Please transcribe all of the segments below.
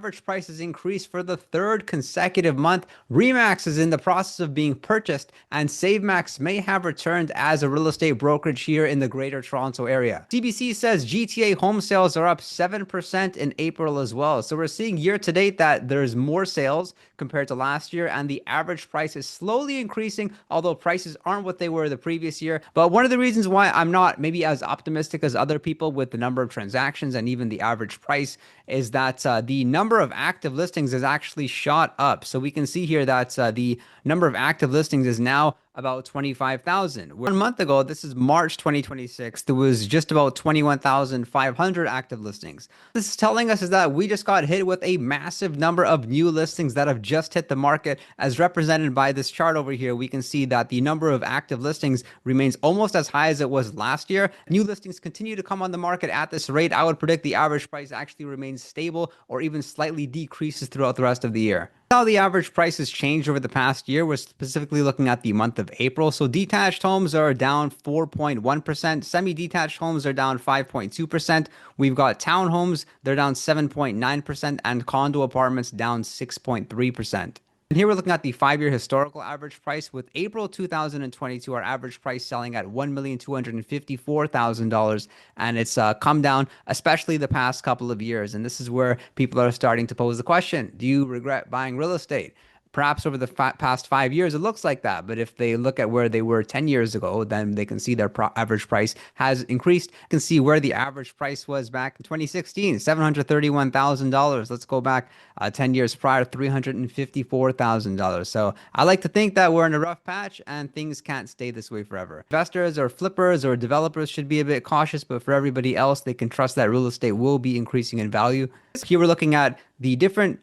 Average price has increased for the third consecutive month. Remax is in the process of being purchased, and SaveMax may have returned as a real estate brokerage here in the Greater Toronto area. CBC says GTA home sales are up 7% in April as well. So we're seeing year to date that there's more sales compared to last year, and the average price is slowly increasing, although prices aren't what they were the previous year. But one of the reasons why I'm not maybe as optimistic as other people with the number of transactions and even the average price is that the number of active listings has actually shot up. So we can see here that the number of active listings is now about 25,000. 1 month ago, this is March 2026, there was just about 21,500 active listings. This is telling us is that we just got hit with a massive number of new listings that have just hit the market. As represented by this chart over here, we can see that the number of active listings remains almost as high as it was last year. New listings continue to come on the market at this rate. I would predict the average price actually remains stable or even slightly decreases throughout the rest of the year. How the average price has changed over the past year, we're specifically looking at the month of April. So detached homes are down 4.1%, semi-detached homes are down 5.2%. We've got townhomes, they're down 7.9%, and condo apartments down 6.3%. And here we're looking at the 5-year historical average price. With April 2022, our average price selling at $1,254,000, and it's come down, especially the past couple of years. And this is where people are starting to pose the question: do you regret buying real estate? Perhaps over the past 5 years, it looks like that. But if they look at where they were 10 years ago, then they can see their average price has increased. You can see where the average price was back in 2016, $731,000. Let's go back 10 years prior, $354,000. So I like to think that we're in a rough patch and things can't stay this way forever. Investors or flippers or developers should be a bit cautious, but for everybody else, they can trust that real estate will be increasing in value. Here we're looking at the different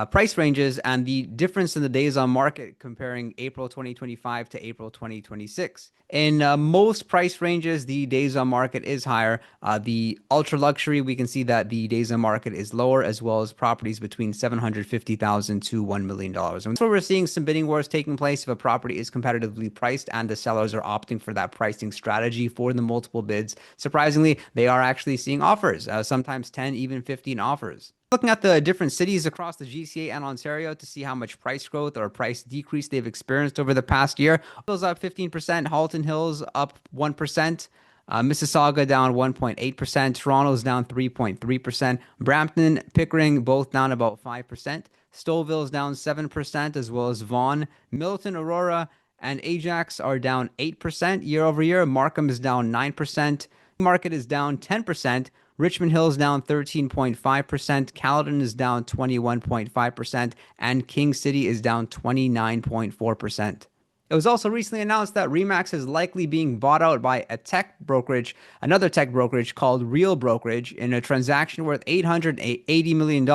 price ranges and the difference in the days on market comparing April 2025 to April 2026. In most price ranges, the days on market is higher. The ultra luxury, we can see that the days on market is lower, as well as properties between $750,000 to $1 million. And that's where we're seeing some bidding wars taking place if a property is competitively priced and the sellers are opting for that pricing strategy for the multiple bids. Surprisingly, they are actually seeing offers, sometimes 10, even 15 offers. Looking at the different cities across the GTA and Ontario to see how much price growth or price decrease they've experienced over the past year. Hills up 15%, Halton Hills up 1%, Mississauga down 1.8%, Toronto's down 3.3%, Brampton, Pickering both down about 5%, Stouffville's down 7%, as well as Vaughan, Milton, Aurora, and Ajax are down 8% year over year. Markham is down 9%. Market is down 10%. Richmond Hill is down 13.5%, Caledon is down 21.5%, and King City is down 29.4%. It was also recently announced that Remax is likely being bought out by a tech brokerage, another tech brokerage called Real Brokerage, in a transaction worth $880 million.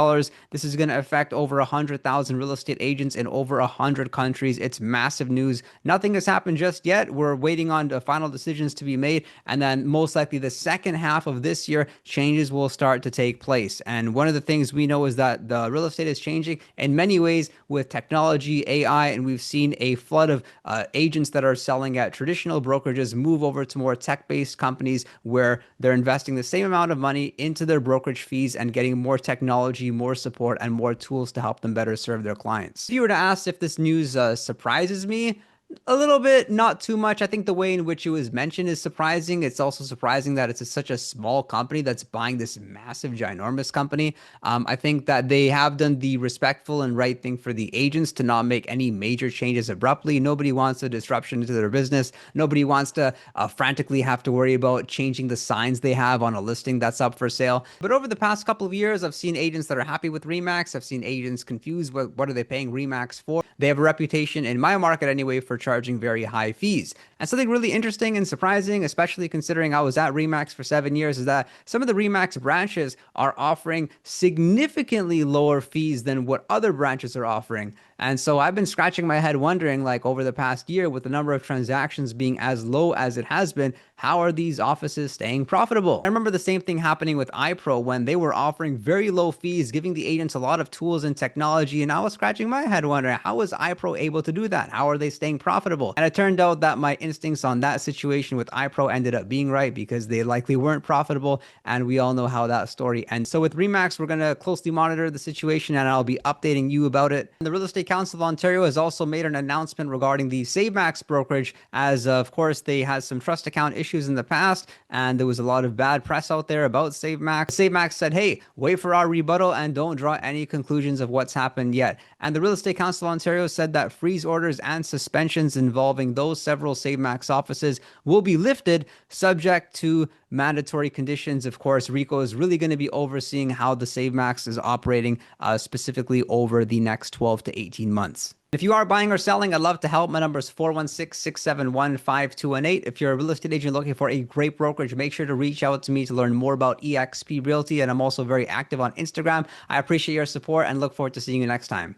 This is going to affect over 100,000 real estate agents in over 100 countries. It's massive news. Nothing has happened just yet. We're waiting on the final decisions to be made. And then most likely the second half of this year, changes will start to take place. And one of the things we know is that the real estate is changing in many ways with technology, AI, and we've seen a flood of agents that are selling at traditional brokerages move over to more tech-based companies where they're investing the same amount of money into their brokerage fees and getting more technology, more support, and more tools to help them better serve their clients. If you were to ask if this news surprises me, a little bit, not too much. I think the way in which it was mentioned is surprising. It's also surprising that it's such a small company that's buying this massive, ginormous company. I think that they have done the respectful and right thing for the agents to not make any major changes abruptly. Nobody wants a disruption to their business. Nobody wants to frantically have to worry about changing the signs they have on a listing that's up for sale. But over the past couple of years, I've seen agents that are happy with Remax. I've seen agents confused. What are they paying Remax for? They have a reputation, in my market anyway, for charging very high fees. And something really interesting and surprising, especially considering I was at Remax for 7 years, is that some of the Remax branches are offering significantly lower fees than what other branches are offering. And so I've been scratching my head wondering, like over the past year, with the number of transactions being as low as it has been, How are these offices staying profitable? I remember the same thing happening with iPro when they were offering very low fees, giving the agents a lot of tools and technology. And I was scratching my head wondering, how is iPro able to do that? How are they staying profitable? And it turned out that my instincts on that situation with iPro ended up being right because they likely weren't profitable. And we all know how that story ends. So with Remax, we're going to closely monitor the situation and I'll be updating you about it. The Real Estate Council of Ontario has also made an announcement regarding the SaveMax brokerage, as of course they had some trust account issues in the past and there was a lot of bad press out there about SaveMax. SaveMax said, hey, wait for our rebuttal and don't draw any conclusions of what's happened yet. And the Real Estate Council of Ontario said that freeze orders and suspensions involving those several SaveMax offices will be lifted subject to mandatory conditions. Of course, Rico is really going to be overseeing how the SaveMax is operating specifically over the next 12 to 18 months. If you are buying or selling, I'd love to help. My number is 416-671-5218. If you're a real estate agent looking for a great brokerage, make sure to reach out to me to learn more about eXp Realty. And I'm also very active on Instagram. I appreciate your support and look forward to seeing you next time.